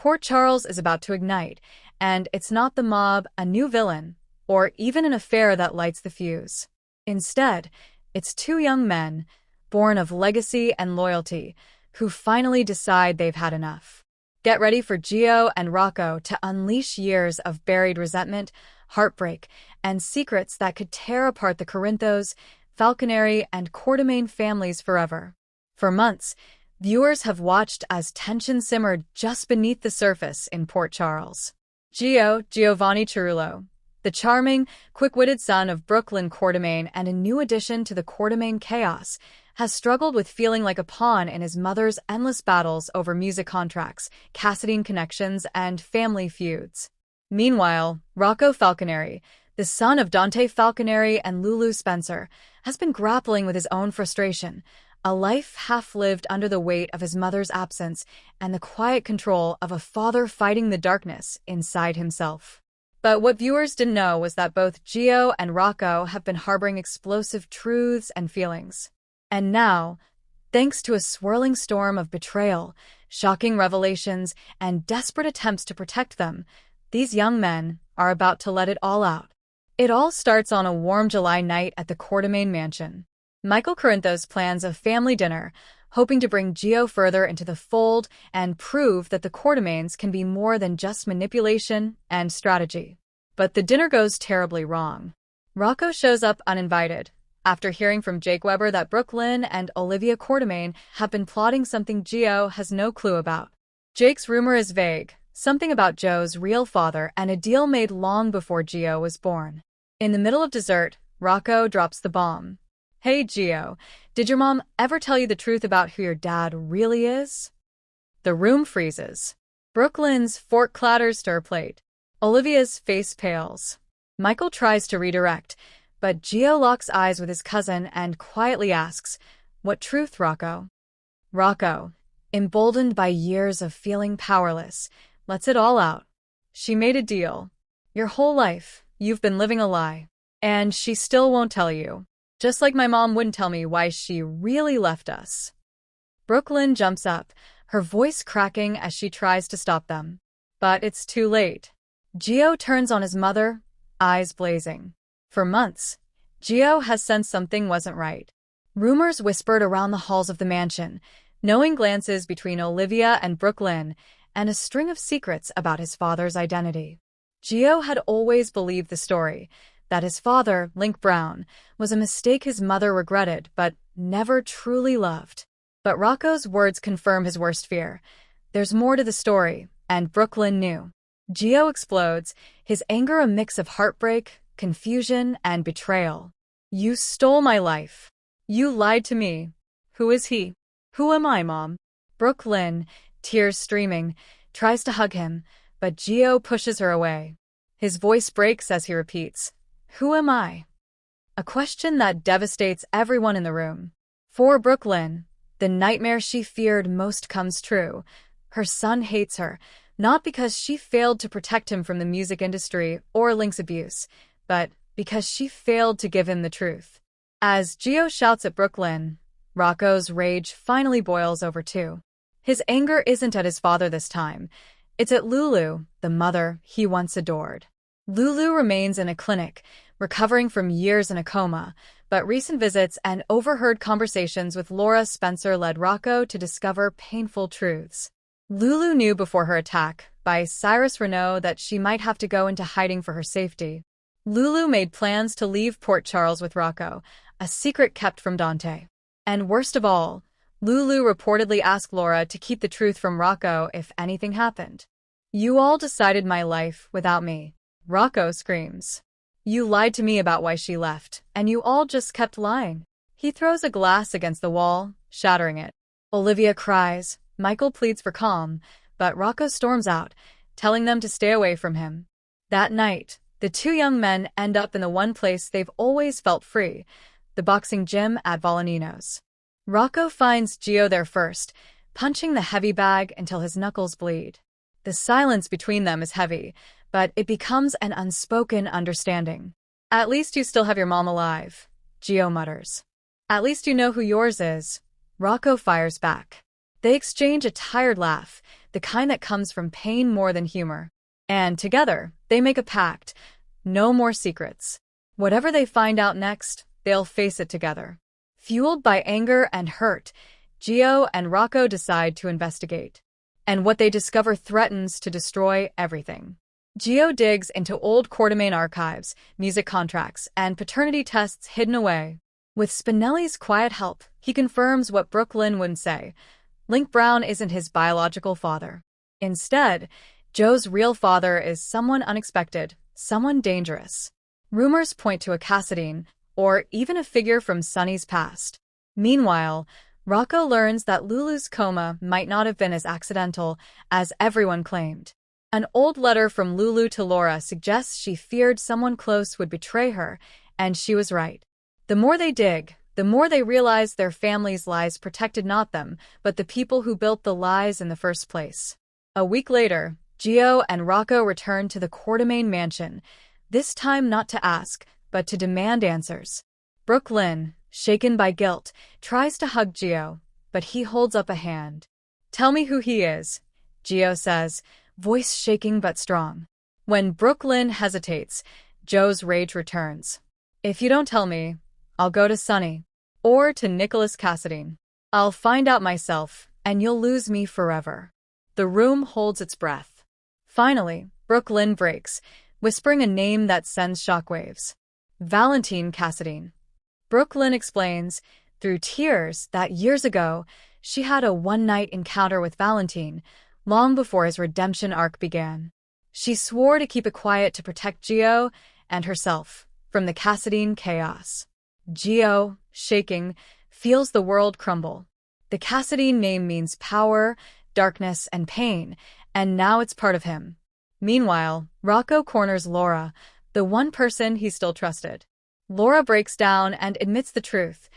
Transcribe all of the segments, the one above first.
Port Charles is about to ignite, and it's not the mob, a new villain, or even an affair that lights the fuse. Instead, it's two young men, born of legacy and loyalty, who finally decide they've had enough. Get ready for Gio and Rocco to unleash years of buried resentment, heartbreak, and secrets that could tear apart the Corinthos, Falconeri, and Quartermain families forever. For months, viewers have watched as tension simmered just beneath the surface in Port Charles. Giovanni Cerullo, the charming, quick-witted son of Brooklyn Quartermain and a new addition to the Quartermain chaos, has struggled with feeling like a pawn in his mother's endless battles over music contracts, Cassadine connections, and family feuds. Meanwhile, Rocco Falconeri, the son of Dante Falconeri and Lulu Spencer, has been grappling with his own frustration, a life half-lived under the weight of his mother's absence and the quiet control of a father fighting the darkness inside himself. But what viewers didn't know was that both Gio and Rocco have been harboring explosive truths and feelings. And now, thanks to a swirling storm of betrayal, shocking revelations, and desperate attempts to protect them, these young men are about to let it all out. It all starts on a warm July night at the Quartermain mansion. Michael Corinthos plans a family dinner, hoping to bring Gio further into the fold and prove that the Quartermains can be more than just manipulation and strategy. But the dinner goes terribly wrong. Rocco shows up uninvited, after hearing from Jake Weber that Brooklyn and Olivia Quartermain have been plotting something Gio has no clue about. Jake's rumor is vague, something about Joe's real father and a deal made long before Gio was born. In the middle of dessert, Rocco drops the bomb. "Hey, Gio, did your mom ever tell you the truth about who your dad really is?" The room freezes. Brooklyn's fork clatters to her plate. Olivia's face pales. Michael tries to redirect, but Gio locks eyes with his cousin and quietly asks, "What truth, Rocco?" Rocco, emboldened by years of feeling powerless, lets it all out. "She made a deal. Your whole life, you've been living a lie. And she still won't tell you. Just like my mom wouldn't tell me why she really left us." Brooklyn jumps up, her voice cracking as she tries to stop them. But it's too late. Gio turns on his mother, eyes blazing. For months, Gio has sensed something wasn't right. Rumors whispered around the halls of the mansion, knowing glances between Olivia and Brooklyn, and a string of secrets about his father's identity. Gio had always believed the story, that his father, Link Brown, was a mistake his mother regretted but never truly loved. But Rocco's words confirm his worst fear. There's more to the story, and Brooklyn knew. Gio explodes, his anger a mix of heartbreak, confusion, and betrayal. "You stole my life. You lied to me. Who is he? Who am I, Mom?" Brooklyn, tears streaming, tries to hug him, but Gio pushes her away. His voice breaks as he repeats, "Who am I?" A question that devastates everyone in the room. For Brooklyn, the nightmare she feared most comes true. Her son hates her, not because she failed to protect him from the music industry or Link's abuse, but because she failed to give him the truth. As Gio shouts at Brooklyn, Rocco's rage finally boils over too. His anger isn't at his father this time. It's at Lulu, the mother he once adored. Lulu remains in a clinic, recovering from years in a coma, but recent visits and overheard conversations with Laura Spencer led Rocco to discover painful truths. Lulu knew before her attack by Cyrus Renaud that she might have to go into hiding for her safety. Lulu made plans to leave Port Charles with Rocco, a secret kept from Dante. And worst of all, Lulu reportedly asked Laura to keep the truth from Rocco if anything happened. "You all decided my life without me," Rocco screams. "You lied to me about why she left, and you all just kept lying." He throws a glass against the wall, shattering it. Olivia cries, Michael pleads for calm, but Rocco storms out, telling them to stay away from him. That night, the two young men end up in the one place they've always felt free, the boxing gym at Volanino's. Rocco finds Gio there first, punching the heavy bag until his knuckles bleed. The silence between them is heavy, but it becomes an unspoken understanding. "At least you still have your mom alive," Gio mutters. "At least you know who yours is," Rocco fires back. They exchange a tired laugh, the kind that comes from pain more than humor. And together, they make a pact. No more secrets. Whatever they find out next, they'll face it together. Fueled by anger and hurt, Gio and Rocco decide to investigate. And what they discover threatens to destroy everything. Gio digs into old Quartermain archives, music contracts, and paternity tests hidden away. With Spinelli's quiet help, he confirms what Brooklyn would say. Link Brown isn't his biological father. Instead, Joe's real father is someone unexpected, someone dangerous. Rumors point to a Cassadine, or even a figure from Sonny's past. Meanwhile, Rocco learns that Lulu's coma might not have been as accidental as everyone claimed. An old letter from Lulu to Laura suggests she feared someone close would betray her, and she was right. The more they dig, the more they realize their family's lies protected not them, but the people who built the lies in the first place. A week later, Gio and Rocco return to the Quartermain mansion, this time not to ask, but to demand answers. Brooklyn, shaken by guilt, tries to hug Gio, but he holds up a hand. "Tell me who he is," Gio says, voice shaking but strong. When Brooklyn hesitates, Joe's rage returns. "If you don't tell me, I'll go to Sonny, or to Nicholas Cassadine. I'll find out myself, and you'll lose me forever." The room holds its breath. Finally, Brooklyn breaks, whispering a name that sends shockwaves. Valentine Cassadine. Brooklyn explains, through tears, that years ago, she had a one-night encounter with Valentine, long before his redemption arc began. She swore to keep it quiet to protect Gio and herself from the Cassadine chaos. Gio, shaking, feels the world crumble. The Cassadine name means power, darkness, and pain, and now it's part of him. Meanwhile, Rocco corners Laura, the one person he still trusted. Laura breaks down and admits the truth.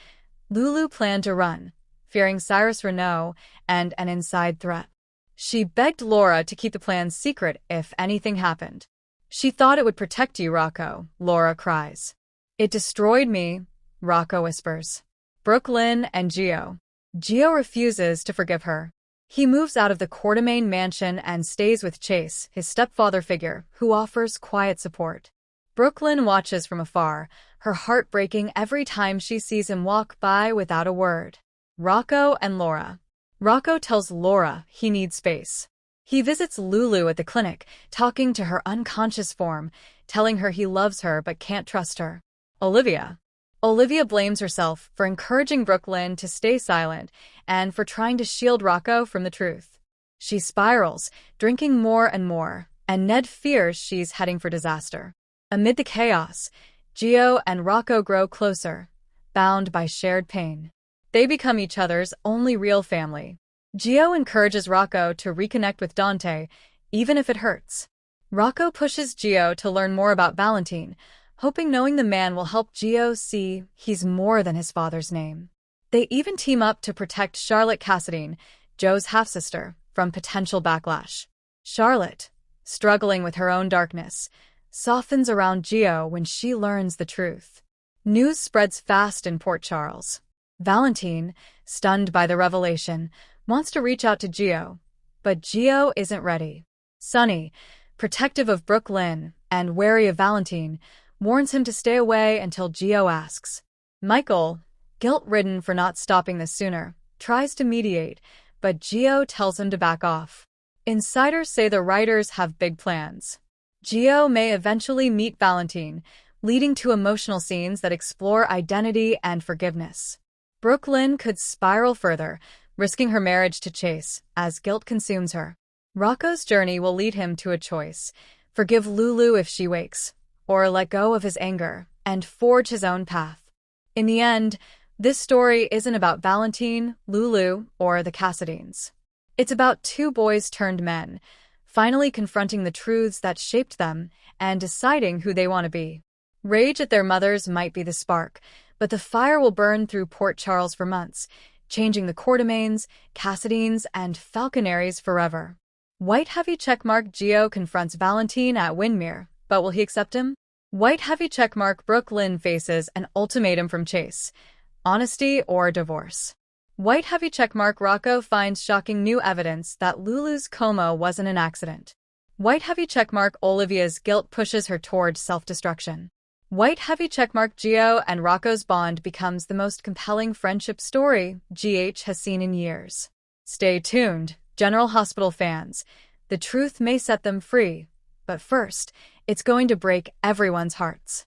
Lulu planned to run, fearing Cyrus Renaud and an inside threat. She begged Laura to keep the plan secret if anything happened. "She thought it would protect you, Rocco," Laura cries. "It destroyed me," Rocco whispers. Brooklyn and Gio. Gio refuses to forgive her. He moves out of the Quartermain mansion and stays with Chase, his stepfather figure, who offers quiet support. Brooklyn watches from afar, her heart breaking every time she sees him walk by without a word. Rocco and Laura. Rocco tells Laura he needs space. He visits Lulu at the clinic, talking to her unconscious form, telling her he loves her but can't trust her. Olivia. Olivia blames herself for encouraging Brooklyn to stay silent and for trying to shield Rocco from the truth. She spirals, drinking more and more, and Ned fears she's heading for disaster. Amid the chaos, Gio and Rocco grow closer, bound by shared pain. They become each other's only real family. Gio encourages Rocco to reconnect with Dante, even if it hurts. Rocco pushes Gio to learn more about Valentine, hoping knowing the man will help Gio see he's more than his father's name. They even team up to protect Charlotte Cassadine, Joe's half-sister, from potential backlash. Charlotte, struggling with her own darkness, softens around Gio when she learns the truth. News spreads fast in Port Charles. Valentine, stunned by the revelation, wants to reach out to Gio, but Gio isn't ready. Sonny, protective of Brooklyn and wary of Valentine, warns him to stay away until Gio asks. Michael, guilt-ridden for not stopping this sooner, tries to mediate, but Gio tells him to back off. Insiders say the writers have big plans. Gio may eventually meet Valentine, leading to emotional scenes that explore identity and forgiveness. Brooklyn could spiral further, risking her marriage to Chase, as guilt consumes her. Rocco's journey will lead him to a choice: forgive Lulu if she wakes, or let go of his anger and forge his own path. In the end, this story isn't about Valentine, Lulu, or the Cassadines. It's about two boys turned men, finally confronting the truths that shaped them and deciding who they want to be. Rage at their mothers might be the spark, but the fire will burn through Port Charles for months, changing the Quartermains, Cassadines, and Falconaries forever. White heavy checkmark Gio confronts Valentine at Windmere, but will he accept him? White heavy checkmark Brooklyn faces an ultimatum from Chase: honesty or divorce. White heavy checkmark. Rocco finds shocking new evidence that Lulu's coma wasn't an accident. White heavy checkmark. Olivia's guilt pushes her toward self-destruction. White heavy checkmark. Gio and Rocco's bond becomes the most compelling friendship story GH has seen in years. Stay tuned, General Hospital fans. The truth may set them free, but first, it's going to break everyone's hearts.